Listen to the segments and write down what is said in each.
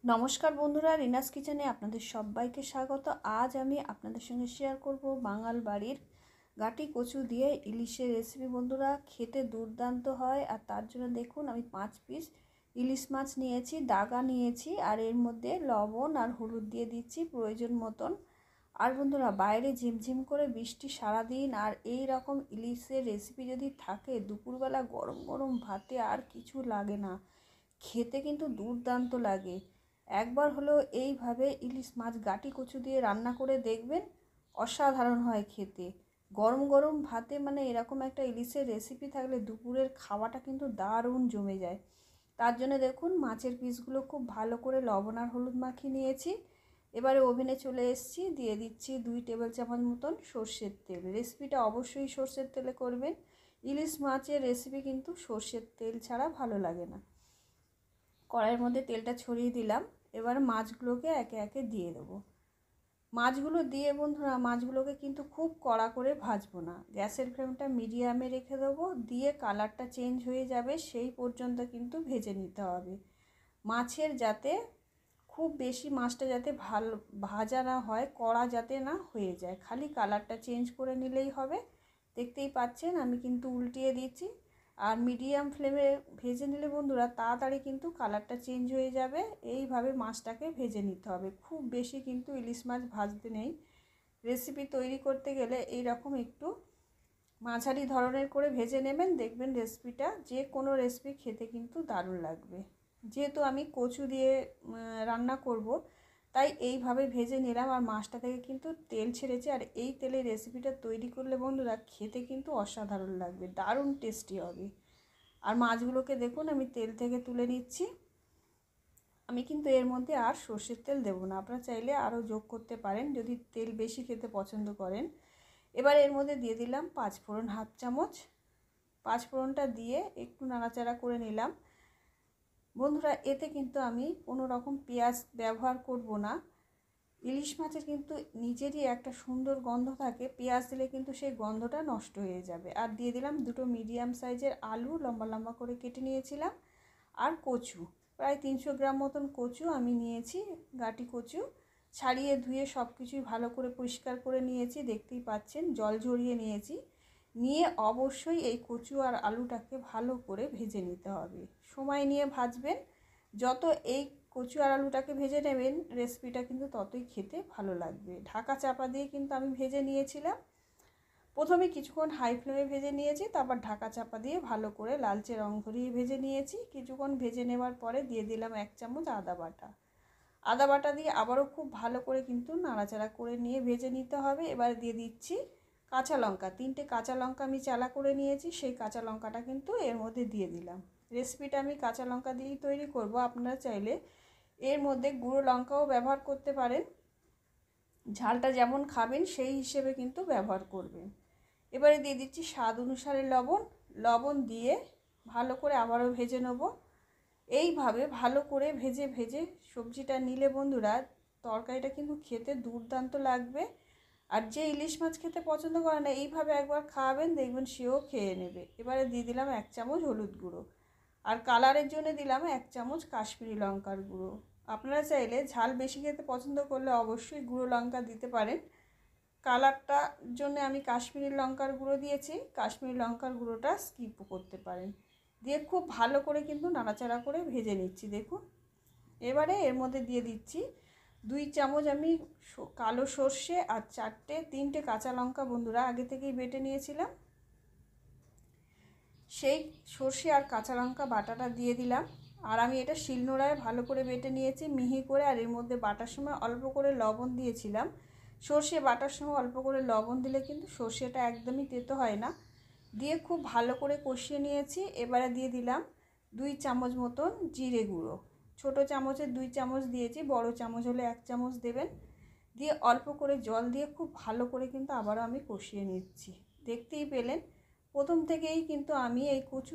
নমস্কার বন্ধুরা, রিনাস কিচেনে আপনাদের সবাইকে স্বাগত। আজ আমি আপনাদের সঙ্গে শেয়ার করব বাঙাল বাড়ির গাটি কচু দিয়ে ইলিশের রেসিপি। বন্ধুরা, খেতে দুর্দান্ত হয়। আর তার জন্য দেখুন আমি 5 পিস ইলিশ মাছ নিয়েছি, দাগা নিয়েছি, আর এর মধ্যে লবণ আর হলুদ দিয়ে দিচ্ছি প্রয়োজন মতন। আর বন্ধুরা, বাইরে ঝিমঝিম করে বৃষ্টি সারাদিন, আর এই রকম ইলিশের রেসিপি যদি থাকে দুপুরবেলা গরম গরম ভাতে আর কিছু লাগে না, খেতে কিন্তু দুর্দান্ত লাগে। একবার হলেও এইভাবে ইলিশ মাছ গাটি কচু দিয়ে রান্না করে দেখবেন, অসাধারণ হয় খেতে। গরম গরম ভাতে মানে এরকম একটা ইলিশের রেসিপি থাকলে দুপুরের খাওয়াটা কিন্তু দারুণ জমে যায়। তার জন্য দেখুন মাছের পিসগুলো খুব ভালো করে লবণ আর হলুদ মাখিয়ে নিয়েছি। এবারে ওভেনে চলে এসেছি, দিয়ে দিচ্ছি 2 টেবিল চামচ মতন সর্ষের তেল। রেসিপিটা অবশ্যই সর্ষের তেলে করবেন। ইলিশ মাছের রেসিপি কিন্তু সর্ষের তেল ছাড়া ভালো লাগে না। কড়াইয়ের মধ্যে তেলটা ছড়িয়ে দিলাম। এবার মাছগুলোকে একে একে দিয়ে দেবো। মাছগুলো দিয়ে বন্ধুরা, মাছগুলোকে কিন্তু খুব কড়া করে ভাজবো না, গ্যাসের ফ্লেমটা মিডিয়ামে রেখে দেবো। দিয়ে কালারটা চেঞ্জ হয়ে যাবে সেই পর্যন্ত কিন্তু ভেজে নিতে হবে। মাছের যাতে খুব বেশি মাছটা যাতে ভালো ভাজা না হয়, কড়া যাতে না হয়ে যায়, খালি কালারটা চেঞ্জ করে নিলেই হবে। দেখতেই পাচ্ছেন আমি কিন্তু উল্টিয়ে দিচ্ছি। আর মিডিয়াম ফ্লেমে ভেজে নিলে বন্ধুরা তাড়াতাড়ি কিন্তু কালারটা চেঞ্জ হয়ে যাবে। এইভাবে মাছটাকে ভেজে নিতে হবে, খুব বেশি কিন্তু ইলিশ মাছ ভাজতে নেই। রেসিপি তৈরি করতে গেলে এই রকম একটু মাঝারি ধরনের করে ভেজে নেবেন, দেখবেন রেসিপিটা যে কোনো রেসিপি খেতে কিন্তু দারুণ লাগবে। যেহেতু আমি কচু দিয়ে রান্না করব, তাই এইভাবে ভেজে নিলাম। আর মাছটা থেকে কিন্তু তেল ছেড়েছে, আর এই তেলে রেসিপিটা তৈরি করলে বন্ধুরা খেতে কিন্তু অসাধারণ লাগবে, দারুণ টেস্টি হবে। আর মাছগুলোকে দেখুন আমি তেল থেকে তুলে নিচ্ছি। আমি কিন্তু এর মধ্যে আর সর্ষের তেল দেবো না, আপনারা চাইলে আরও যোগ করতে পারেন যদি তেল বেশি খেতে পছন্দ করেন। এবার এর মধ্যে দিয়ে দিলাম 5 ফোড়ন, হাফ চামচ। 5 ফোড়নটা দিয়ে একটু নাড়াচাড়া করে নিলাম। বন্ধুরা, এতে কিন্তু আমি কোনো রকম পেঁয়াজ ব্যবহার করব না। ইলিশ মাছের কিন্তু নিজেরই একটা সুন্দর গন্ধ থাকে, পেঁয়াজ দিলে কিন্তু সেই গন্ধটা নষ্ট হয়ে যাবে। আর দিয়ে দিলাম 2টো মিডিয়াম সাইজের আলু লম্বা লম্বা করে কেটে নিয়েছিলাম। আর কচু, প্রায় 300 গ্রাম মতন কচু আমি নিয়েছি, গাটি কচু। ছাড়িয়ে ধুয়ে সব কিছুই ভালো করে পরিষ্কার করে নিয়েছি, দেখতেই পাচ্ছেন জল ঝরিয়ে নিয়েছি। নিয়ে অবশ্যই এই কচু আর আলুটাকে ভালো করে ভেজে নিতে হবে, সময় নিয়ে ভাজবেন। যত এই কচু আর আলুটাকে ভেজে নেবেন রেসিপিটা কিন্তু ততই খেতে ভালো লাগবে। ঢাকা চাপা দিয়ে কিন্তু আমি ভেজে নিয়েছিলাম। প্রথমে কিছুক্ষণ হাই ফ্লেমে ভেজে নিয়েছি, তারপর ঢাকা চাপা দিয়ে ভালো করে লালচে রং ধরিয়ে ভেজে নিয়েছি। কিছুক্ষণ ভেজে নেওয়ার পরে দিয়ে দিলাম 1 চামচ আদা বাটা। আদা বাটা দিয়ে আবারও খুব ভালো করে কিন্তু নাড়াচাড়া করে নিয়ে ভেজে নিতে হবে। এবার দিয়ে দিচ্ছি কাঁচা লঙ্কা, 3টে কাঁচা লঙ্কা আমি চালা করে নিয়েছি, সেই কাঁচা লঙ্কাটা কিন্তু এর মধ্যে দিয়ে দিলাম। রেসিপিটা আমি কাঁচা লঙ্কা দিয়েই তৈরি করব, আপনারা চাইলে এর মধ্যে গুঁড়ো লঙ্কাও ব্যবহার করতে পারেন, ঝালটা যেমন খাবেন সেই হিসেবে কিন্তু ব্যবহার করবেন। এবারে দিয়ে দিচ্ছি স্বাদ অনুসারে লবণ। লবণ দিয়ে ভালো করে আবারও ভেজে নেব। এইভাবে ভালো করে ভেজে ভেজে সবজিটা নিলে বন্ধুরা তরকারিটা কিন্তু খেতে দুর্দান্ত লাগবে। আর যে ইলিশ মাছ খেতে পছন্দ করে না, এইভাবে একবার খাওয়াবেন, দেখবেন সেও খেয়ে নেবে। এবারে দিয়ে দিলাম 1 চামচ হলুদ গুঁড়ো। আর কালারের জন্য দিলাম 1 চামচ কাশ্মীরি লঙ্কার গুঁড়ো। আপনারা চাইলে ঝাল বেশি খেতে পছন্দ করলে অবশ্যই গুঁড়ো লঙ্কা দিতে পারেন। কালারটার জন্য আমি কাশ্মীরি লঙ্কার গুঁড়ো দিয়েছি, কাশ্মীরি লঙ্কার গুঁড়োটা স্কিপ করতে পারেন। দিয়ে খুব ভালো করে কিন্তু নাড়াচাড়া করে ভেজে নিচ্ছি দেখুন। এবারে এর মধ্যে দিয়ে দিচ্ছি 2 চামচ আমি কালো সর্ষে, আর 3টে কাঁচা লঙ্কা বন্ধুরা আগে থেকেই বেটে নিয়েছিলাম, সেই সর্ষে আর কাঁচা লঙ্কা বাটাটা দিয়ে দিলাম। আর আমি এটা শিলনোড়ায় ভালো করে বেটে নিয়েছি মিহি করে। আর এর মধ্যে বাটার সময় অল্প করে লবণ দিয়েছিলাম। সর্ষে বাটার সময় অল্প করে লবণ দিলে কিন্তু সর্ষেটা একদমই তেতো হয় না। দিয়ে খুব ভালো করে কষিয়ে নিয়েছি। এবারে দিয়ে দিলাম 2 চামচ মতন জিরে গুঁড়ো। ছোটো চামচে 2 চামচ দিয়েছি, বড় চামচ হলে 1 চামচ দেবেন। দিয়ে অল্প করে জল দিয়ে খুব ভালো করে কিন্তু আবারও আমি কষিয়ে নিচ্ছি। দেখতেই পেলেন প্রথম থেকেই কিন্তু আমি এই কচু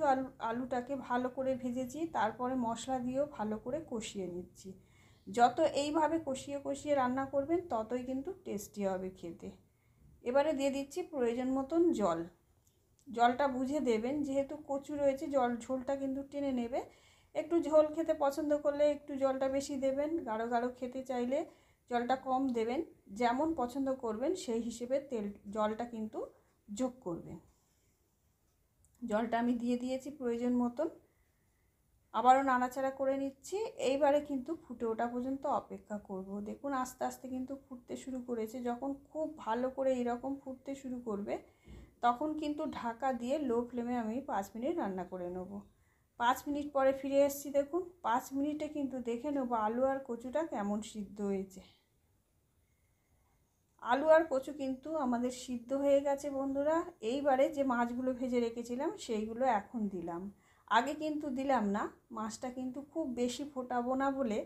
আলুটাকে ভালো করে ভেজেছি, তারপরে মশলা দিয়েও ভালো করে কষিয়ে নিচ্ছি। যত এইভাবে কষিয়ে কষিয়ে রান্না করবেন ততই কিন্তু টেস্টি হবে খেতে। এবারে দিয়ে দিচ্ছি প্রয়োজন মতন জল। জলটা বুঝে দেবেন, যেহেতু কচু রয়েছে জল ঝোলটা কিন্তু টেনে নেবে। একটু ঝোল খেতে পছন্দ করলে একটু জলটা বেশি দেবেন, গাঢ় গাঢ় খেতে চাইলে জলটা কম দেবেন। যেমন পছন্দ করবেন সেই হিসেবে জলটা কিন্তু যোগ করবেন। জলটা আমি দিয়ে দিয়েছি প্রয়োজন মতন, আবারও নাড়াচাড়া করে নিচ্ছি। এইবারে কিন্তু ফুটে ওঠা পর্যন্ত অপেক্ষা করব। দেখুন আস্তে আস্তে কিন্তু ফুটতে শুরু করেছে। যখন খুব ভালো করে এরকম ফুটতে শুরু করবে তখন কিন্তু ঢাকা দিয়ে লো ফ্লেমে আমি 5 মিনিট রান্না করে নেব। 5 মিনিট পরে ফিরে এসেছি। দেখুন 5 মিনিটে কিন্তু দেখে নেব আলু আর কচুটা কেমন সিদ্ধ হয়েছে। আলু আর কচু কিন্তু আমাদের সিদ্ধ হয়ে গেছে বন্ধুরা। এইবারে যে মাছগুলো ভেজে রেখেছিলাম সেইগুলো এখন দিলাম, আগে কিন্তু দিলাম না। মাছটা কিন্তু খুব বেশি ফোটাবো না বলে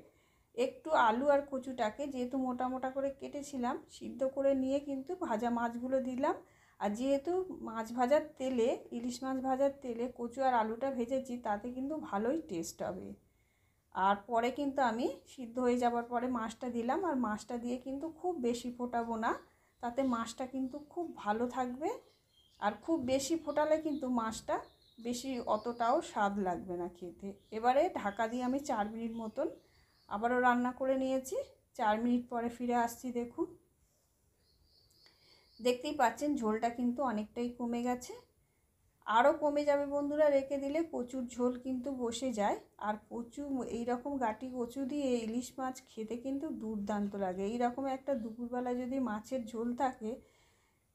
একটু আলু আর কচুটাকে যেহেতু মোটা মোটা করে কেটেছিলাম সিদ্ধ করে নিয়ে কিন্তু ভাজা মাছগুলো দিলাম। আর যেহেতু মাছ ভাজার তেলে, ইলিশ মাছ ভাজার তেলে কচু আর আলুটা ভেজেছি, তাতে কিন্তু ভালোই টেস্ট হবে। আর পরে কিন্তু আমি সিদ্ধ হয়ে যাওয়ার পরে মাছটা দিলাম, আর মাছটা দিয়ে কিন্তু খুব বেশি ফোটাবো না, তাতে মাছটা কিন্তু খুব ভালো থাকবে। আর খুব বেশি ফোটালে কিন্তু মাছটা বেশি অতটাও স্বাদ লাগবে না খেতে। এবারে ঢাকা দিয়ে আমি 4 মিনিট মতন আবারও রান্না করে নিয়েছি। 4 মিনিট পরে ফিরে আসছি। দেখুন দেখতেই পাচ্ছেন ঝোলটা কিন্তু অনেকটাই কমে গেছে, আরও কমে যাবে বন্ধুরা। রেখে দিলে কচুর ঝোল কিন্তু বসে যায়। আর কচু, এই রকম গাটি কচু দিয়ে ইলিশ মাছ খেতে কিন্তু দুর্দান্ত লাগে। এই রকম একটা দুপুরবেলা যদি মাছের ঝোল থাকে,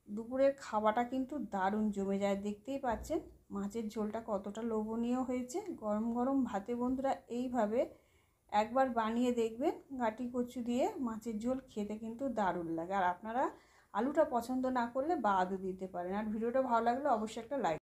দুপুরের খাওয়াটা কিন্তু দারুণ জমে যায়। দেখতেই পাচ্ছেন মাছের ঝোলটা কতটা লোভনীয় হয়েছে। গরম গরম ভাতে বন্ধুরা এইভাবে একবার বানিয়ে দেখবেন, গাটি কচু দিয়ে মাছের ঝোল খেতে কিন্তু দারুণ লাগে। আর আপনারা আলুটা পছন্দ না করলে বাদও দিতে পারেন। আর ভিডিওটা ভালো লাগলে অবশ্যই একটা লাইক